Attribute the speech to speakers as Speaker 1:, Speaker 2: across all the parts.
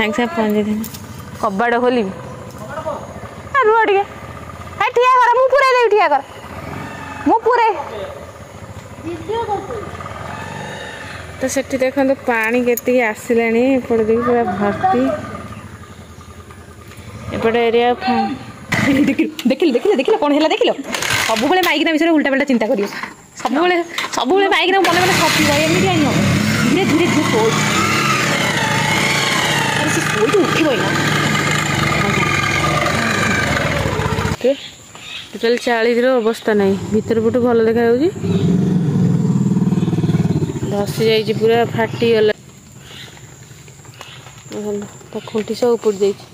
Speaker 1: ସାଙ୍ଗେ ସାଙ୍ଗେ ପହଞ୍ଚେଇ କବାଟ ଖୋଲିବି ରୁହ ଟିକେ ହେ ଠିଆ କର ମୁଁ ପୁରେଇ ଦେବି ଠିଆ କର ମୁଁ ପୁରେଇ ତ ସେଠି ଦେଖନ୍ତୁ ପାଣି କେତିକି ଆସିଲାଣି ଏପଟେ ଦେଖି ପୁରା ଭର୍ତ୍ତି ଏପଟେ ଏରିଆ ଦେଖିଲ ଦେଖିଲ ଦେଖିଲ କ'ଣ ହେଲା ଦେଖିଲ ସବୁବେଳେ ମାଇକିନା ବିଷୟରେ ଉଲ୍ଟା ପାଲ୍ଟା ଚିନ୍ତା କରିବ ସବୁବେଳେ ମାଇକିନା ମନେ ମନେ ଠକିବ ଏମିତି ଆଣି ହେବ ଧୀରେ ଧୀରେ ଧୀରେ ଶୋଇଛି ସେ ଶୋଇକି ଉଠିବ ଏଇନା ଟୋଟାଲ ଚାଳିର ଅବସ୍ଥା ନାହିଁ ଭିତର ପଟୁ ଭଲ ଦେଖାଯାଉଛି ଧସି ଯାଇଛି ପୁରା ଫାଟିଗଲା ତା ଖୁଣ୍ଟି ସବୁ ଉପୁଡ଼ି ଯାଇଛି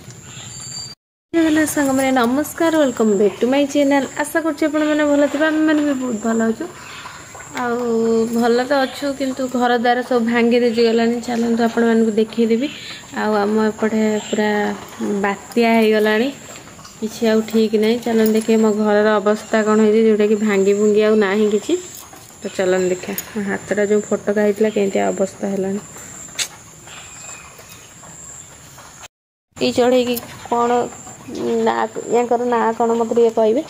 Speaker 1: ସାଙ୍ଗମାନେ ନମସ୍କାର welcome back to my channel ଆଶା କରୁଛି ଆପଣମାନେ ଭଲ ଥିବେ ଆମେମାନେ ବି ବହୁତ ଭଲ ଅଛୁ ଆଉ ଭଲ ତ ଅଛୁ କିନ୍ତୁ ଘର ଦ୍ୱାର ସବୁ ଭାଙ୍ଗି ଦେଇଛି ଗଲାଣି ଚାଲନ୍ତୁ ଆପଣମାନଙ୍କୁ ଦେଖେଇଦେବି ଆଉ ଆମ ଏପଟେ ପୁରା ବାତ୍ୟା ହେଇଗଲାଣି କିଛି ଆଉ ଠିକ୍ ନାହିଁ ଚାଲନ୍ତୁ ଦେଖିବେ ମୋ ଘରର ଅବସ୍ଥା କ'ଣ ହେଇଛି ଯେଉଁଟାକି ଭାଙ୍ଗି ଭୁଙ୍ଗି ଆଉ ନାହିଁ କିଛି ତ ଚାଲନ୍ତୁ ଦେଖିବା ମୋ ହାତଟା ଯେଉଁ ଫଟକା ହେଇଥିଲା କେମିତିଆ ଅବସ୍ଥା ହେଲାଣି ଏଇ ଚଢ଼େଇକି କ'ଣ ନା ୟାଙ୍କର ନାଁ କ'ଣ ମୋତେ ଟିକେ କହିବେ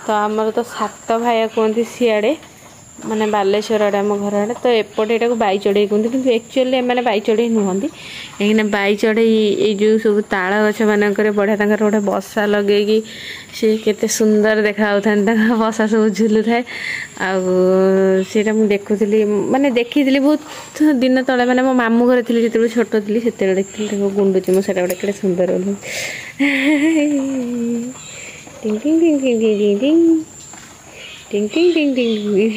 Speaker 1: ତ ଆମର ତ ସାତ ଭାଇଆ କୁହନ୍ତି ସିଆଡ଼େ ମାନେ ବାଲେଶ୍ୱର ଆଡ଼େ ଆମ ଘର ଆଡ଼େ ତ ଏପଟେ ଏଟାକୁ ବାଇ ଚଢ଼େଇ କୁହନ୍ତି କିନ୍ତୁ ଆକ୍ଚୁଆଲି ଏମାନେ ବାଇ ଚଢ଼େଇ ନୁହନ୍ତି କାହିଁକିନା ବାଇ ଚଢ଼େଇ ଏଇ ଯେଉଁ ସବୁ ତାଳ ଗଛ ମାନଙ୍କରେ ବଢ଼ିଆ ତାଙ୍କର ଗୋଟେ ବସା ଲଗେଇକି ସେ କେତେ ସୁନ୍ଦର ଦେଖାଯାଉଥାନ୍ତି ତାଙ୍କ ବସା ସବୁ ଝୁଲୁଥାଏ ଆଉ ସେଇଟା ମୁଁ ଦେଖୁଥିଲି ମାନେ ଦେଖିଥିଲି ବହୁତ ଦିନ ତଳେ ମାନେ ମୋ ମାମୁଁ ଘରେ ଥିଲି ଯେତେବେଳେ ଛୋଟ ଥିଲି ସେତେବେଳେ ଦେଖିଥିଲି ତାଙ୍କ ଗୁଣ୍ଡୁଚି ମୁଁ ସେଇଟା ଗୋଟେ କେତେ ସୁନ୍ଦର ବୋଲି ଟିଙ୍ଗ ଟିଙ୍ଗ ଟିଙ୍ଗ ଟିଙ୍ଗ ଟିଙ୍ଗ ଟିଙ୍ଗ ଟିଙ୍ଗ ଟିଙ୍ଗ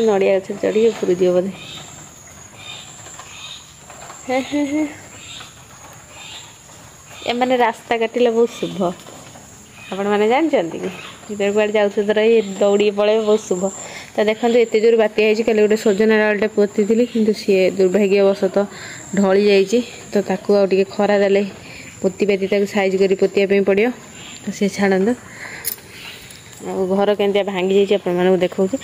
Speaker 1: ନଡ଼ିଆ ଗଛ ଚଢ଼ିକି ଉପରୁ ଯିବ ବୋଧେ ଏମାନେ ରାସ୍ତା କାଟିଲେ ବହୁତ ଶୁଭ ଆପଣମାନେ ଜାଣିଛନ୍ତି କି ଭିତରେ କୁଆଡ଼େ ଯାଉଛନ୍ତି ଧର ଏଇ ଦୌଡ଼ିକି ପଳେଇବେ ବହୁତ ଶୁଭ ତ ଦେଖନ୍ତୁ ଏତେ ଜୋର ବାତ୍ୟା ହେଇଛି କାଲି ଗୋଟେ ସଜନା ଡାଳଟେ ପୋତିଥିଲି କିନ୍ତୁ ସିଏ ଦୁର୍ଭାଗ୍ୟବଶତଃ ଢଳି ଯାଇଛି ତ ତାକୁ ଆଉ ଟିକେ ଖରା ଦେଲେ ପୋତିପାତି ତାକୁ ସାଇଜ୍ କରି ପୋତିବା ପାଇଁ ପଡ଼ିବ ତ ସିଏ ଛାଡ଼ନ୍ତୁ ଆଉ ଘର କେମିତିଆ ଭାଙ୍ଗି ଯାଇଛି ଆପଣମାନଙ୍କୁ ଦେଖାଉଛି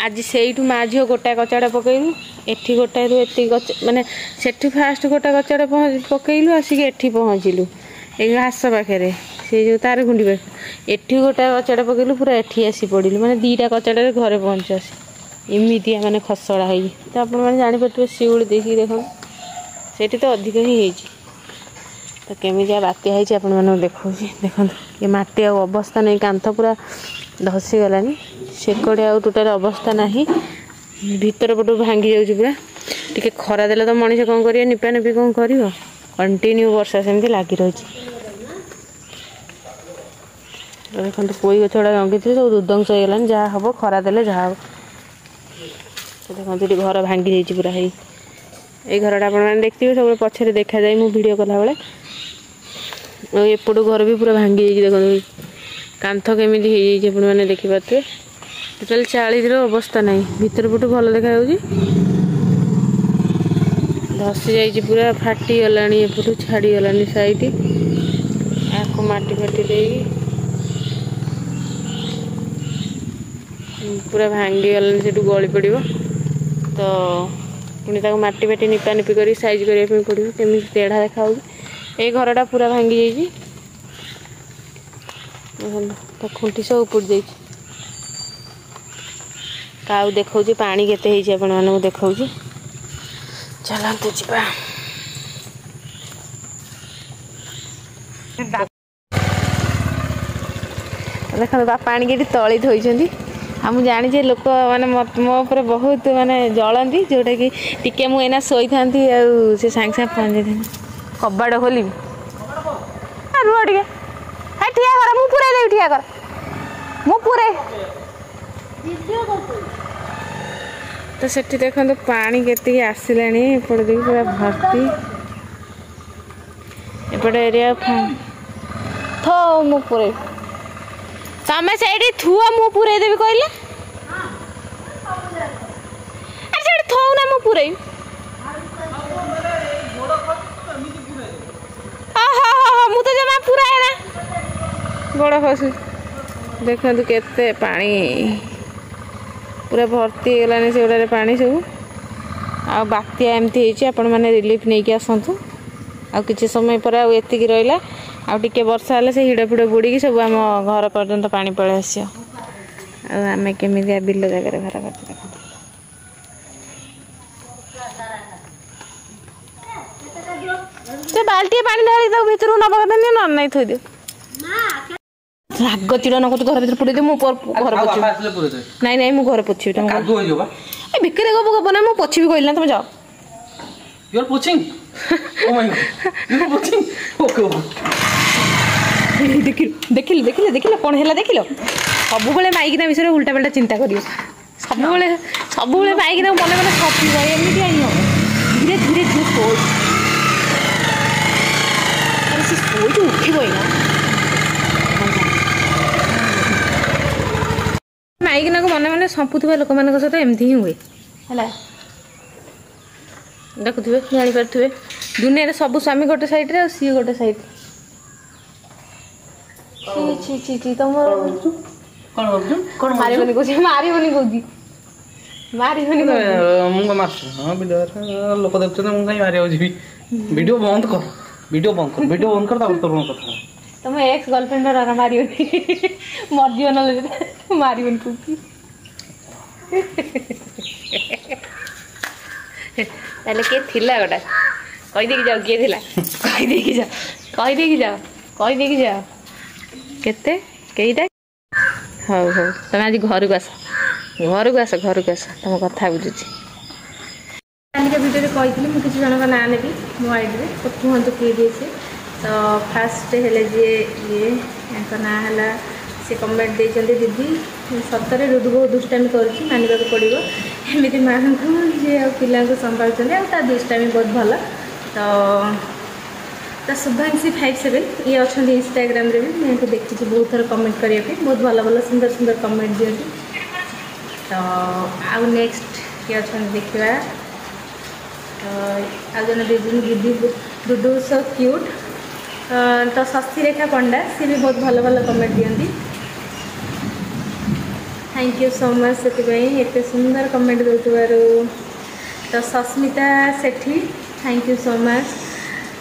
Speaker 1: ଆଜି ସେଇଠୁ ମା ଝିଅ ଗୋଟାଏ କଚାଡ଼ା ପକେଇଲୁ ଏଠି ଗୋଟାଏରୁ ଏତିକି ମାନେ ସେଠି ଫାଷ୍ଟ ଗୋଟା କଚାଡ଼ା ପକେଇଲୁ ଆସିକି ଏଠି ପହଞ୍ଚିଲୁ ଏଇ ଘାସ ପାଖରେ ସେଇ ଯେଉଁ ତାର ଗୁଣ୍ଡି ପାଖରେ ଏଠି ଗୋଟାଏ କଚାଡ଼ା ପକେଇଲୁ ପୁରା ଏଠି ଆସି ପଡ଼ିଲୁ ମାନେ ଦୁଇଟା କଚାଡ଼ାରେ ଘରେ ପହଞ୍ଚି ଆସି ଏମିତିଆ ମାନେ ଖସଡ଼ା ହେଇଛି ତ ଆପଣମାନେ ଜାଣିପାରୁଥିବେ ଶିଉଳି ଦେଖିକି ଦେଖନ୍ତୁ ସେଇଠି ତ ଅଧିକ ହିଁ ହେଇଛି ତ କେମିତିଆ ବାତ୍ୟା ହେଇଛି ଆପଣମାନଙ୍କୁ ଦେଖାଉଛି ଦେଖନ୍ତୁ ଏ ମାଟି ଆଉ ଅବସ୍ଥା ନାହିଁ କାନ୍ଥ ପୁରା ଧସିଗଲାଣି ସେକଡ଼େ ଆଉ ଟୋଟାଲ ଅବସ୍ଥା ନାହିଁ ଭିତର ପଟୁ ଭାଙ୍ଗି ଯାଉଛି ପୁରା ଟିକେ ଖରା ଦେଲେ ତ ମଣିଷ କ'ଣ କରିବ ନିପା ନିପି କ'ଣ କରିବ କଣ୍ଟିନ୍ୟୁ ବର୍ଷା ସେମିତି ଲାଗି ରହିଛି ଦେଖନ୍ତୁ ପୋଇ ଗଛ ଗୁଡ଼ା ଜଙ୍ଗିଥିଲେ ସବୁ ଦୁର୍ଦ୍ଦଂଶ ହେଇଗଲାଣି ଯାହା ହେବ ଖରା ଦେଲେ ଯାହା ହେବ ଦେଖନ୍ତୁ ଏଠି ଘର ଭାଙ୍ଗି ଯାଇଛି ପୁରା ହେଇ ଏଇ ଘରଟା ଆପଣମାନେ ଦେଖିଥିବେ ସବୁବେଳେ ପଛରେ ଦେଖାଯାଏ ମୁଁ ଭିଡ଼ିଓ କଲାବେଳେ ଆଉ ଏପଟୁ ଘର ବି ପୁରା ଭାଙ୍ଗି ଯାଇଛି ଦେଖନ୍ତୁ କାନ୍ଥ କେମିତି ହେଇଯାଇଛି ଆପଣମାନେ ଦେଖିପାରୁଥିବେ ଟୋଟାଲ ଚାଳିର ଅବସ୍ଥା ନାହିଁ ଭିତର ପଟୁ ଭଲ ଦେଖାଯାଉଛି ଧସି ଯାଇଛି ପୁରା ଫାଟିଗଲାଣି ଏପଟୁ ଛାଡ଼ିଗଲାଣି ସାଇଟ୍ ଆକୁ ମାଟି ଫାଟି ଦେଇକି ପୁରା ଭାଙ୍ଗିଗଲାଣି ସେଠୁ ଗଳି ପଡ଼ିବ ତ ପୁଣି ତାକୁ ମାଟି ଫାଟି ନିପା ନିପି କରି ସାଇଜ୍ କରିବା ପାଇଁ ପଡ଼ିବ କେମିତି ତେଢ଼ା ଦେଖାଯାଉଛି ଏଇ ଘରଟା ପୁରା ଭାଙ୍ଗି ଯାଇଛି ତା ଖୁଣ୍ଟି ସବୁ ଉପୁଡ଼ି ଯାଇଛି କାଉ ଦେଖାଉଛି ପାଣି କେତେ ହେଇଛି ଆପଣମାନଙ୍କୁ ଦେଖାଉଛି ଚାଲନ୍ତୁ ଯିବା ଦେଖନ୍ତୁ ବାପା ଆଣିକି ଏଠି ତଳି ଥୋଇଛନ୍ତି ଆଉ ମୁଁ ଜାଣିଛି ଲୋକମାନେ ମୋ ଉପରେ ବହୁତ ମାନେ ଜଳନ୍ତି ଯେଉଁଟାକି ଟିକେ ମୁଁ ଏଇନା ଶୋଇଥାନ୍ତି ଆଉ ସେ ସାଙ୍ଗେ ସାଙ୍ଗେ ପହଞ୍ଚେଇଥାନ୍ତି କବାଟ ଖୋଲିବି ରୁହ ଟିକେ ହେ ଠିଆ କର ମୁଁ ପୁରେଇ ଦେବି ଠିଆ କର ମୁଁ ପୁରେଇ ତ ସେଠି ଦେଖନ୍ତୁ ପାଣି କେତିକି ଆସିଲାଣି ଏପଟେ ଦେଖି ପୁରା ଭର୍ତ୍ତି ଏପଟେ ଏରିଆ ଥୋ ମୁଁ ପୁରେଇ ତମେ ସେଇଠି ଥୁଅ ମୁଁ ପୁରେଇ ଦେବି କହିଲେ ଆରେ ସେଇଠି ଥୋଉ ନା ମୁଁ ପୁରେଇ ମୁଁ ତ ଜମା ପୁରାଏ ନା ଗୋଡ଼ ଖସୁ देखो केते पानी पूरा भर्ती होगलानी से गुड़े पानी सब आ बात्या एमती आपण मैंने रिलीफ नहीं कि आसतु आ किसी समय पर आती रहा आ टे वर्षा हेल्ले से हिड़ फिड़ बुड़ी सब आम घर पर्यंत पानी पलि आस आम केमी बिल जगह घर कर बाल्टी पानी ढाली भर नवा नहीं थोड़ी दियो राग चिड़ न घर भर पुड़ी दे घर पोछी नहीं नहीं मुझे घर पोछी भिकर गप गप ना मुझे पोछी भी कहली ना तुम जाओ
Speaker 2: You are poaching? Oh my god. You are poaching? Okay, okay.
Speaker 1: देखिल देखिल देखिल कौन है देखिल सब माइकिना विषय उल्टा पाल्टा चिंता कर सब माइकिना मन मन छपी एमती आई हम धीरे धीरे धीरे शोज उठब ना माइकिना को मन मन संपुवा लोक मान सहित एमती ही हुए है देखुए जापारे दुनिया सब स्वामी गोटे सैड रे सी गोटे सैड तुम मारिबनी कहूँ मारिबनी कहूँ मारिबनी
Speaker 2: लोक देखते कहीं मारे वीडियो बंद कर वीडियो बंद कर वीडियो बंद कर तोर कथा
Speaker 1: तुम एक्स गर्लफ्रेंड मारिबनी मरजीव ना मारिबनी कहूँ ताले किए थिला गोटा कहीदे जाओ किए थिला कहीदे जाओ कहीदे जाओ कहीदे जाओ केते कईटा हौ हौ तुम आज घर को आस तुम कथा बुझुची कालिका भिडियो कही मुझे किसी जन ना नेबी मो आईडी तो कहतु किए दिए से तो फास्ट हेले जी ये ना है से कमेंट देते दीदी सतरे रुदु बहुत दुष्टामी करवाक पड़ो एमती माँ को जी आ पिला संभालते दुष्टामी बहुत भल तो शुभांशी 57 ये अच्छा इंस्टाग्राम रे भी मैं देखी बहुत थर कमेंट करने बहुत भल भल सुंदर सुंदर कमेंट दिखती तो आउ नेक्स्ट किए अच्छा देखा तो आज जन दीदी डुडू सो क्यूट तो शशि रेखा पंडा सी भी बहुत भल भल कमेंट दिखती थैंक यू सो मच से एते सुंदर कमेंट देतु तो Sasmita Sethi thank you so much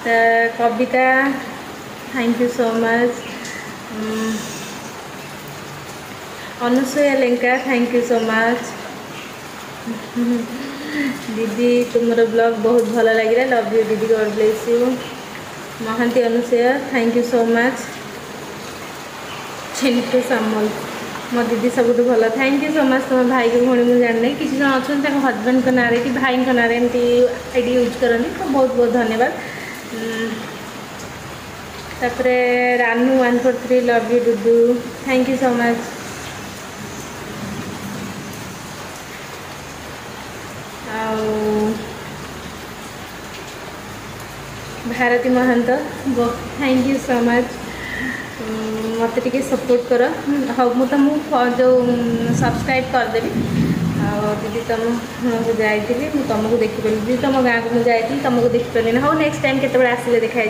Speaker 1: तो Kavita thank you so much Anusaya Lenka thank you so much दीदी तुम्हारा ब्लॉग बहुत भल लगे लव यू दीदी god bless you Mahanti Anusaya thank you so much Chintu Samal मो दीदी सब भल थैंक यू सो मच तुम भाई को भाई मुझे जानना किसी जन अच्छा हजबैंड को नारे कि भाई को नारे एमती आईडी यूज करनी तो बहुत बहुत धन्यवाद तापर रानू 143 लव यू डुडू thank you so much Bharati Mahanta thank you so much मत टे सपोर्ट कर हाँ मुझे जो सब्सक्राइब करदेवी दीदी तुमको जाइली तुमको देखिपारि दीदी तुम गाँव को मुझे तुमको देखिपारि हाँ नेक्स्ट टाइम केत आसिले देखाई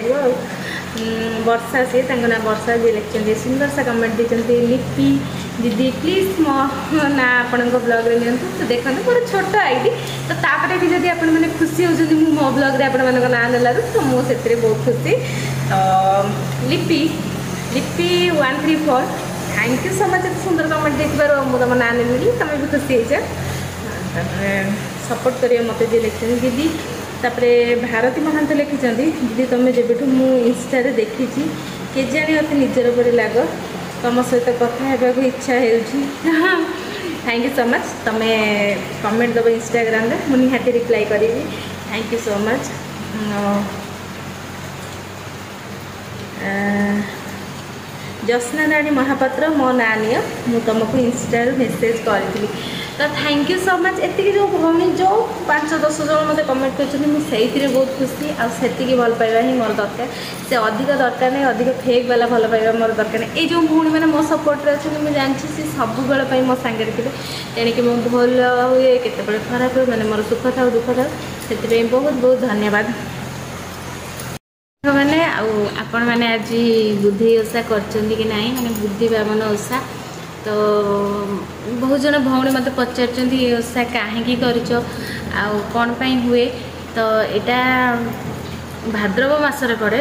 Speaker 1: वर्षा सी ना वर्षा जी लिखते सुंदर सा कमेंट देते लिपि दीदी प्लीज मो ना आपण ब्लॉग रे नि तो देखते पूरा छोट आईडी तो तापर भी जब आप खुशी होती मो ब्लॉग रे आपण ना ना तो मुझे बहुत खुशी तो लिपि लिपि 134 थैंक यू सो मच सुंदर कमेंट देखिबार मुझे तुम ना नहीं तुम भी खुशी हो सपोर्ट करिए मत जी लिखते दीदी तापर भारती महांत लिखिं दीदी तुम जब मु इंस्टा देखी के जाने मत निजर पर लग तुम सहित कथा होगा इच्छा हो थैंक यू सो मच तुम कमेंट दब इंस्टाग्राम रे मुझे निहाती रिप्लाई करी thank you so much Jasna राणी महापात्र मो ना नियो मु तुमको इंस्टा मेसेज करी तो थैंक यू सो मच एति जो भौणी जो 5-10 जन मत कमेंट कर बहुत खुशी आती भल पाइबा ही मोर दरकार से अधिक दरकार नहीं अधिक फेक वाला भल पाइबा मोर दरकार नहीं ये जो भौणी मैंने मो सपोर्ट अच्छे मुझे जानची सी सब बेले मो सांगे थे तेणिक मो भल हुए केत खराब हुए मैंने मोर सुख था दुख था से बहुत बहुत धन्यवाद मैंने आपण मैंने आज बुद्धि ओषा कर बुद्धि बामन ओषा तो बहुत जन भौणी मत पचार ये ओषा कहीं कर कौन पाई हुए तो यहाँ भाद्रव मासरे पड़े